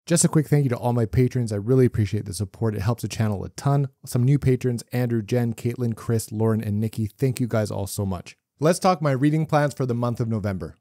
Just a quick thank you to all my patrons. I really appreciate the support. It helps the channel a ton. Some new patrons, Andrew, Jen, Caitlin, Chris, Lauren, and Nikki. Thank you guys all so much. Let's talk my reading plans for the month of November.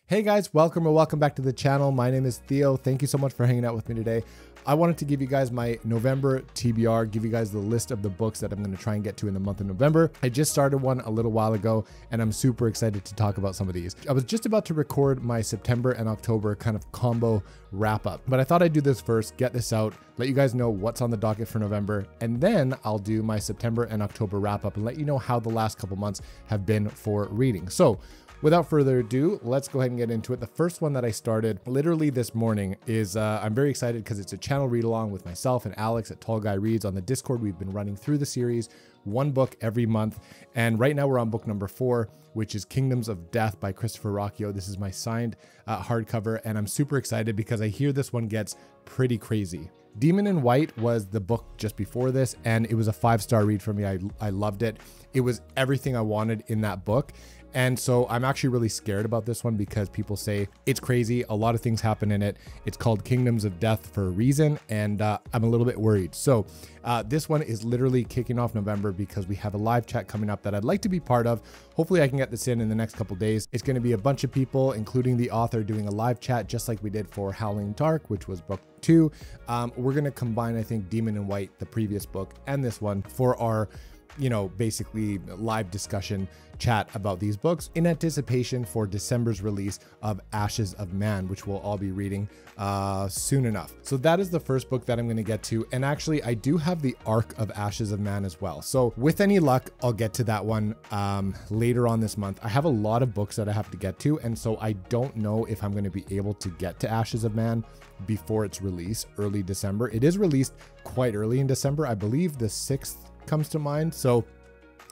Hey guys, welcome back to the channel. My name is Theo. Thank you so much for hanging out with me today. I wanted to give you guys my November TBR, give you guys the list of the books that I'm going to try and get to in the month of November. I just started one a little while ago and I'm super excited to talk about some of these. I was just about to record my September and October kind of combo wrap up, but I thought I'd do this first, get this out, let you guys know what's on the docket for November, and then I'll do my September and October wrap up and let you know how the last couple months have been for reading. So without further ado, let's go ahead and get into it. The first one that I started literally this morning is, I'm very excited because it's a channel read along with myself and Alex at Tall Guy Reads on the Discord. We've been running through the series, one book every month. And right now we're on book number 4, which is Kingdoms of Death by Christopher Rocchio. This is my signed hardcover, and I'm super excited because I hear this one gets pretty crazy. Demon in White was the book just before this, and it was a 5-star read for me. I loved it. It was everything I wanted in that book. And so I'm actually really scared about this one because people say it's crazy. A lot of things happen in it. It's called Kingdoms of Death for a reason, and I'm a little bit worried. So this one is literally kicking off November because we have a live chat coming up that I'd like to be part of. Hopefully I can get this in the next couple days. It's going to be a bunch of people, including the author, doing a live chat just like we did for Howling Dark, which was book 2. We're going to combine, I think, Demon in White, the previous book, and this one for our basically live discussion chat about these books in anticipation for December's release of Ashes of Man, which we'll all be reading soon enough. So that is the first book that I'm going to get to. And actually, I do have the arc of Ashes of Man as well. So with any luck, I'll get to that one later on this month. I have a lot of books that I have to get to. And so I don't know if I'm going to be able to get to Ashes of Man before its release early December. It is released quite early in December. I believe the 6th comes to mind, so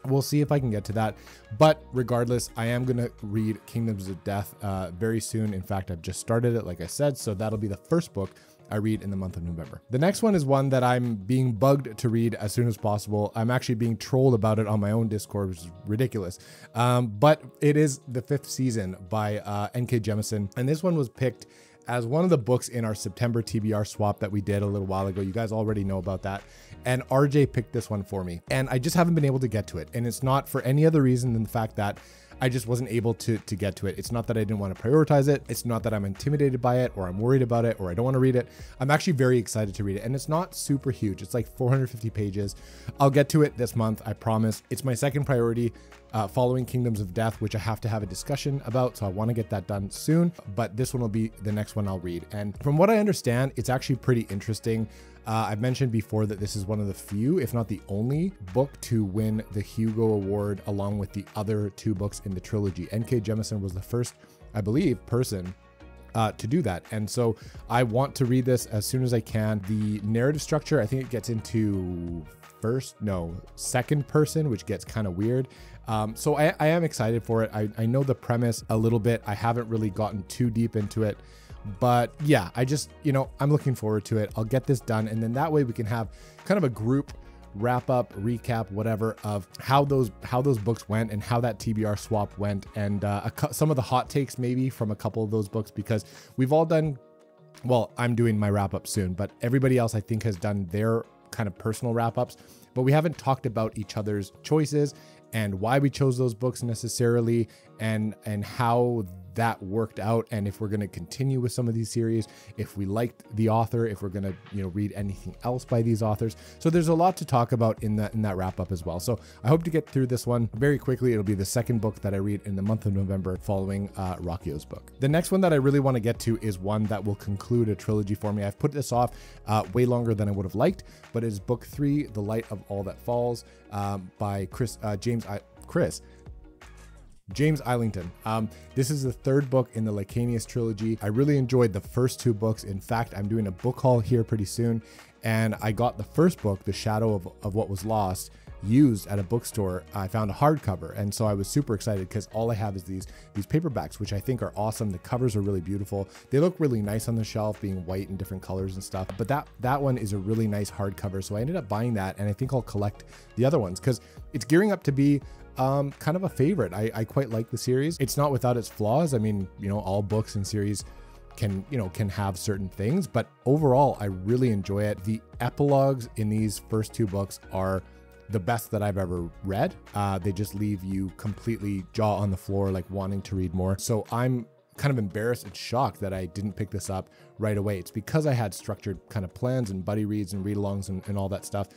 we'll see if I can get to that. But regardless, I am going to read Kingdoms of Death very soon. In fact, I've just started it, like I said, so that'll be the first book I read in the month of November. The next one is one that I'm being bugged to read as soon as possible. I'm actually being trolled about it on my own Discord, which is ridiculous. But it is The Fifth Season by N.K. Jemisin, and this one was picked as one of the books in our September TBR swap that we did a little while ago. You guys already know about that. And RJ picked this one for me, and I just haven't been able to get to it. And it's not for any other reason than the fact that I just wasn't able to get to it. It's not that I didn't want to prioritize it. It's not that I'm intimidated by it or I'm worried about it or I don't want to read it. I'm actually very excited to read it. And it's not super huge. It's like 450 pages. I'll get to it this month, I promise. It's my second priority following Kingdoms of Death, which I have to have a discussion about. So I want to get that done soon, but this one will be the next one I'll read. And from what I understand, it's actually pretty interesting. I've mentioned before that this is one of the few, if not the only book to win the Hugo Award along with the other 2 books in the trilogy. N.K. Jemisin was the first, I believe, person to do that. And so I want to read this as soon as I can. The narrative structure, I think it gets into second person, which gets kind of weird. So I am excited for it. I know the premise a little bit. I haven't really gotten too deep into it. But yeah, I just, I'm looking forward to it. I'll get this done. And then that way we can have kind of a group wrap up, recap, whatever, of how those books went and how that TBR swap went. And some of the hot takes maybe from a couple of those books, because we've all done, well, I'm doing my wrap up soon, but everybody else I think has done their kind of personal wrap ups, but we haven't talked about each other's choices and why we chose those books necessarily, and how that worked out, and if we're going to continue with some of these series, if we liked the author, if we're going to read anything else by these authors. So there's a lot to talk about in that wrap up as well. So I hope to get through this one very quickly. It'll be the second book that I read in the month of November following Rocchio's book. The next one that I really want to get to is one that will conclude a trilogy for me. I've put this off way longer than I would have liked, but it is book 3, The Light of All That Falls, by James Islington. This is the 3rd book in the Lacanius trilogy. I really enjoyed the first 2 books. In fact, I'm doing a book haul here pretty soon, and I got the first book, The Shadow of What Was Lost, used at a bookstore. I found a hardcover, and so I was super excited because all I have is these paperbacks, which I think are awesome. The covers are really beautiful. They look really nice on the shelf, being white and different colors and stuff. But that one is a really nice hardcover, so I ended up buying that, and I think I'll collect the other ones because it's gearing up to be kind of a favorite. I quite like the series. It's not without its flaws. I mean, you know, all books and series can have certain things, but overall, I really enjoy it. The epilogues in these first two books are the best that I've ever read. They just leave you completely jaw on the floor, like wanting to read more. So I'm kind of embarrassed and shocked that I didn't pick this up right away. It's because I had structured kind of plans and buddy reads and read-alongs and all that stuff.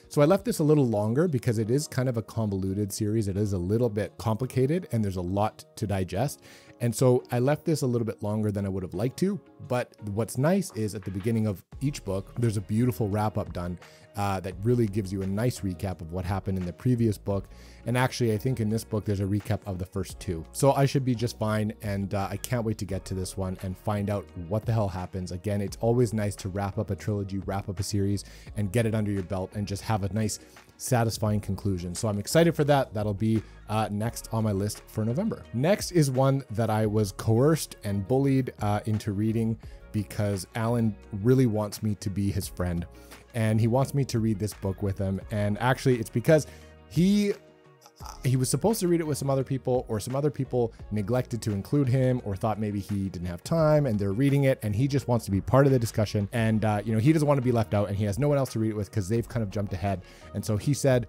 So I left this a little longer because it is kind of a convoluted series. It is a little bit complicated and there's a lot to digest. And so I left this a little bit longer than I would have liked to. But what's nice is at the beginning of each book, there's a beautiful wrap-up done that really gives you a nice recap of what happened in the previous book. And actually, I think in this book, there's a recap of the first two. So I should be just fine. And I can't wait to get to this one and find out what the hell happens. Again, it's always nice to wrap up a trilogy, wrap up a series, and get it under your belt and just have a nice, satisfying conclusion. So I'm excited for that. That'll be next on my list for November. Next is one that I was coerced and bullied into reading because Alan really wants me to be his friend. And he wants me to read this book with him. And actually, it's because he was supposed to read it with some other people, or some other people neglected to include him or thought maybe he didn't have time and they're reading it and he just wants to be part of the discussion. And, he doesn't want to be left out and he has no one else to read it with because they've kind of jumped ahead. And so he said,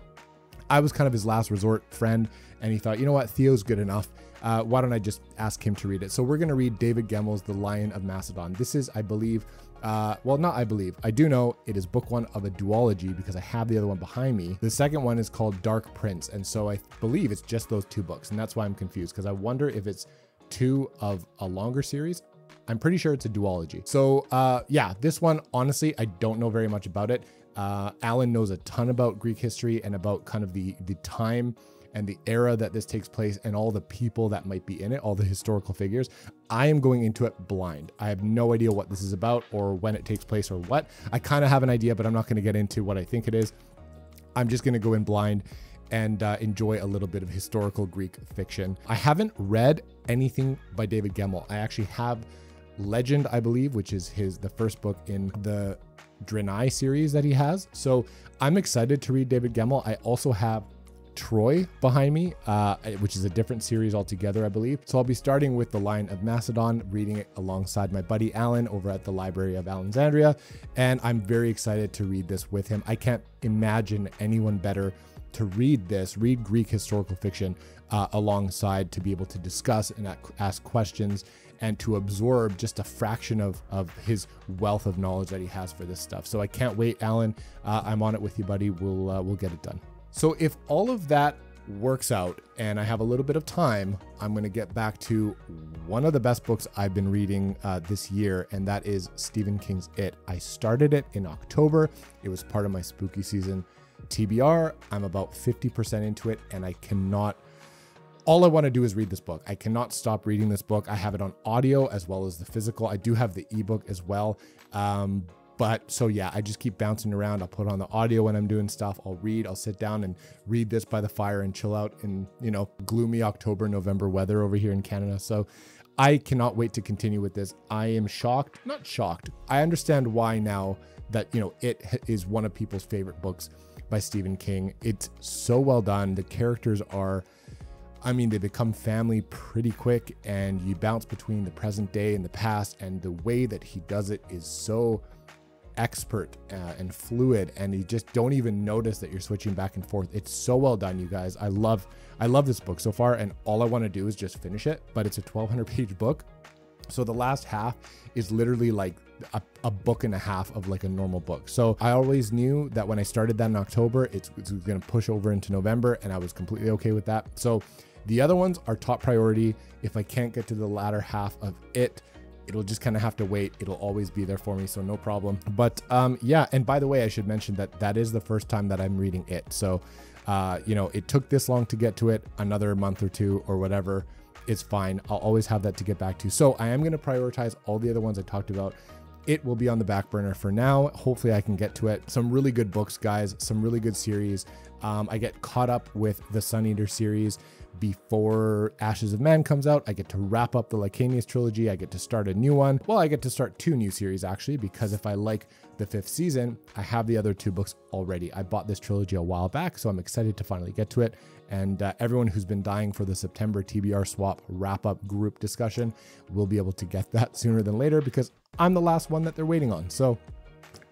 I was kind of his last resort friend. And he thought, you know what, Theo's good enough. Why don't I just ask him to read it? So we're going to read David Gemmell's The Lion of Macedon. This is, I believe, I do know it is book one of a duology because I have the other one behind me. The second one is called Dark Prince. And so I believe it's just those two books. And that's why I'm confused, because I wonder if it's two of a longer series. I'm pretty sure it's a duology. So yeah, this one, honestly, I don't know very much about it. Alan knows a ton about Greek history and about kind of the time and the era that this takes place and all the people that might be in it, all the historical figures. I am going into it blind. I have no idea what this is about or when it takes place or what. I kind of have an idea, but I'm not going to get into what I think it is. I'm just going to go in blind and enjoy a little bit of historical Greek fiction. I haven't read anything by David Gemmell. I actually have Legend, I believe, which is the first book in the Drenai series that he has. So I'm excited to read David Gemmell. I also have Troy behind me, which is a different series altogether, I believe. So I'll be starting with The Lion of Macedon, reading it alongside my buddy Alan over at the Library of Alexandria. And I'm very excited to read this with him. I can't imagine anyone better to read Greek historical fiction alongside, to be able to discuss and ask questions and to absorb just a fraction of his wealth of knowledge that he has for this stuff. So I can't wait, Alan. I'm on it with you, buddy. We'll get it done. So if all of that works out and I have a little bit of time, I'm going to get back to one of the best books I've been reading this year, and that is Stephen King's It. I started it in October. It was part of my spooky season TBR. I'm about 50% into it, and all I want to do is read this book. I cannot stop reading this book. I have it on audio as well as the physical. I do have the ebook as well. But so yeah, I just keep bouncing around. I'll put on the audio when I'm doing stuff. I'll sit down and read this by the fire and chill out in, gloomy October, November weather over here in Canada. So I cannot wait to continue with this. I am shocked, not shocked. I understand why now that, it is one of people's favorite books by Stephen King. It's so well done. The characters they become family pretty quick, and you bounce between the present day and the past, and the way that he does it is so expert and fluid, and you just don't even notice that you're switching back and forth. It's so well done, you guys. I love this book so far, and all I want to do is just finish it. But it's a 1,200 page book, so the last half is literally like a book and a half of like a normal book. So I always knew that when I started that in October, it's going to push over into November, and I was completely okay with that. So the other ones are top priority. If I can't get to the latter half of it, it'll just kind of have to wait. It'll always be there for me, so no problem. But yeah, and by the way, I should mention that is the first time that I'm reading it. So, it took this long to get to it, another month or two or whatever, it's fine. I'll always have that to get back to. So I am going to prioritize all the other ones I talked about. It will be on the back burner for now. Hopefully I can get to it. Some really good books, guys, some really good series. I get caught up with the Sun Eater series, before Ashes of Man comes out. I get to wrap up the Lycanius trilogy. I get to start a new one. Well, I get to start 2 new series actually, because if I like the 5th season, I have the other 2 books already. I bought this trilogy a while back, so I'm excited to finally get to it. And everyone who's been dying for the September TBR swap wrap-up group discussion will be able to get that sooner than later, because I'm the last one that they're waiting on. So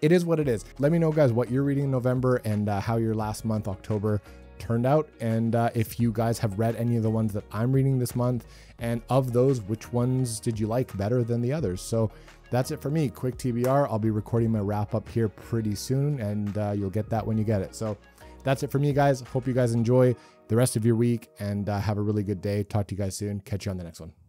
it is what it is. Let me know, guys, what you're reading in November and how your last month, October, turned out. And if you guys have read any of the ones that I'm reading this month, and of those, which ones did you like better than the others? So that's it for me. Quick TBR. I'll be recording my wrap up here pretty soon, and you'll get that when you get it. So that's it for me, guys. Hope you guys enjoy the rest of your week and have a really good day. Talk to you guys soon. Catch you on the next one.